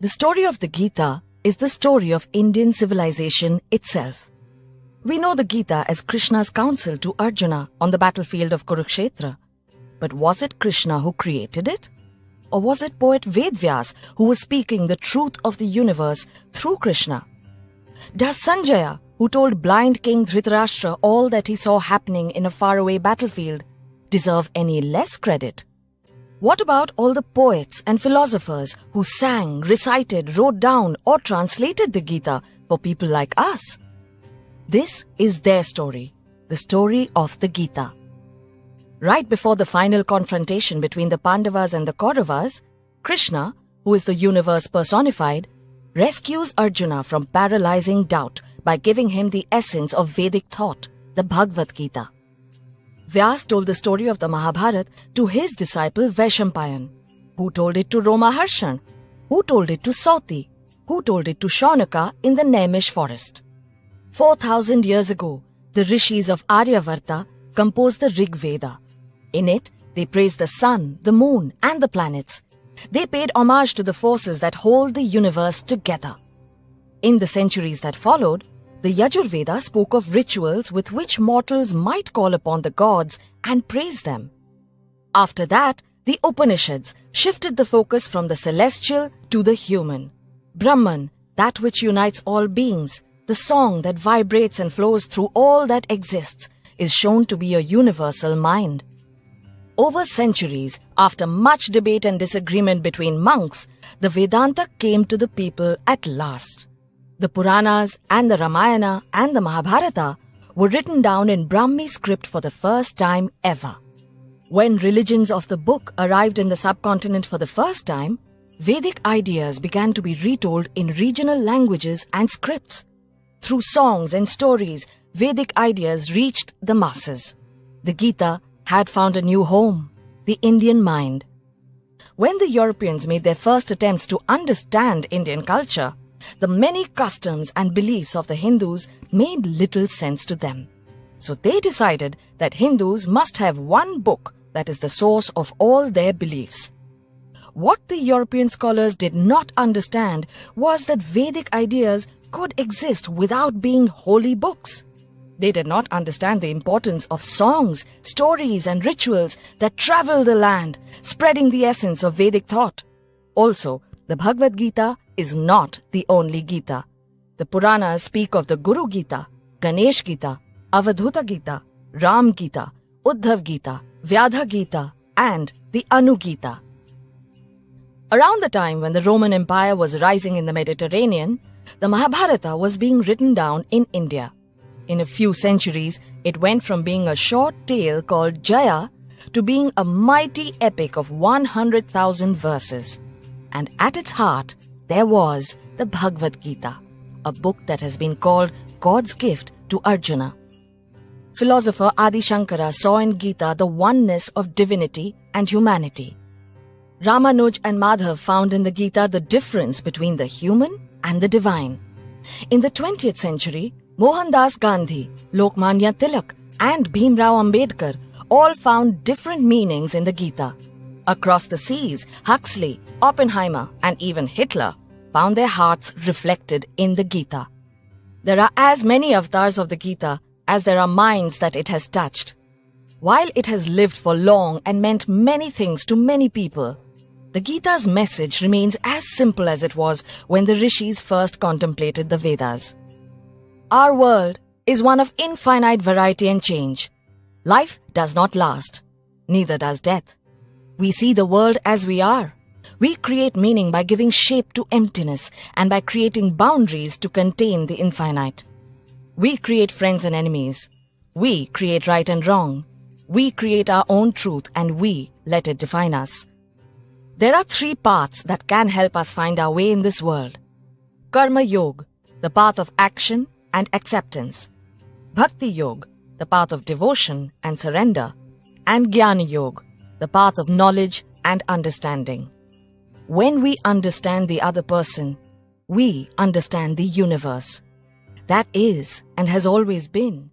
The story of the Gita is the story of Indian civilization itself. We know the Gita as Krishna's counsel to Arjuna on the battlefield of Kurukshetra. But was it Krishna who created it? Or was it poet Vedvyas who was speaking the truth of the universe through Krishna? Does Sanjaya, who told blind King Dhritarashtra all that he saw happening in a faraway battlefield, deserve any less credit? What about all the poets and philosophers who sang, recited, wrote down or translated the Gita for people like us? This is their story, the story of the Gita. Right before the final confrontation between the Pandavas and the Kauravas, Krishna, who is the universe personified, rescues Arjuna from paralyzing doubt by giving him the essence of Vedic thought, the Bhagavad Gita. Vyas told the story of the Mahabharat to his disciple Vaishampayan, who told it to Romaharshan, who told it to Sauti, who told it to Shaunaka in the Naimish forest. 4,000 years ago, the rishis of Aryavarta composed the Rig Veda. In it, they praised the sun, the moon, and the planets. They paid homage to the forces that hold the universe together. In the centuries that followed, the Yajurveda spoke of rituals with which mortals might call upon the gods and praise them. After that, the Upanishads shifted the focus from the celestial to the human. Brahman, that which unites all beings, the song that vibrates and flows through all that exists, is shown to be a universal mind. Over centuries, after much debate and disagreement between monks, the Vedanta came to the people at last. The Puranas and the Ramayana and the Mahabharata were written down in Brahmi script for the first time ever. When religions of the book arrived in the subcontinent for the first time, Vedic ideas began to be retold in regional languages and scripts. Through songs and stories, Vedic ideas reached the masses. The Gita had found a new home, the Indian mind. When the Europeans made their first attempts to understand Indian culture, the many customs and beliefs of the Hindus made little sense to them. So they decided that Hindus must have one book that is the source of all their beliefs. What the European scholars did not understand was that Vedic ideas could exist without being holy books. They did not understand the importance of songs, stories, and rituals that travel the land, spreading the essence of Vedic thought. Also, the Bhagavad Gita is not the only Gita. The Puranas speak of the Guru Gita, Ganesh Gita, Avadhuta Gita, Ram Gita, Uddhav Gita, Vyadha Gita, and the Anu Gita. Around the time when the Roman Empire was rising in the Mediterranean, the Mahabharata was being written down in India. In a few centuries, it went from being a short tale called Jaya to being a mighty epic of 100,000 verses. And at its heart, there was the Bhagavad Gita, a book that has been called God's gift to Arjuna. Philosopher Adi Shankara saw in Gita the oneness of divinity and humanity. Ramanuj and Madhav found in the Gita the difference between the human and the divine. In the 20th century, Mohandas Gandhi, Lokmanya Tilak, and Bhimrao Ambedkar all found different meanings in the Gita. Across the seas, Huxley, Oppenheimer, and even Hitler found their hearts reflected in the Gita. There are as many avatars of the Gita as there are minds that it has touched. While it has lived for long and meant many things to many people, the Gita's message remains as simple as it was when the rishis first contemplated the Vedas. Our world is one of infinite variety and change. Life does not last, neither does death. We see the world as we are. We create meaning by giving shape to emptiness and by creating boundaries to contain the infinite. We create friends and enemies. We create right and wrong. We create our own truth and we let it define us. There are 3 paths that can help us find our way in this world. Karma Yoga, the path of action and acceptance. Bhakti Yoga, the path of devotion and surrender. And Jnana Yoga, the path of knowledge and understanding. When we understand the other person, we understand the universe. That is and has always been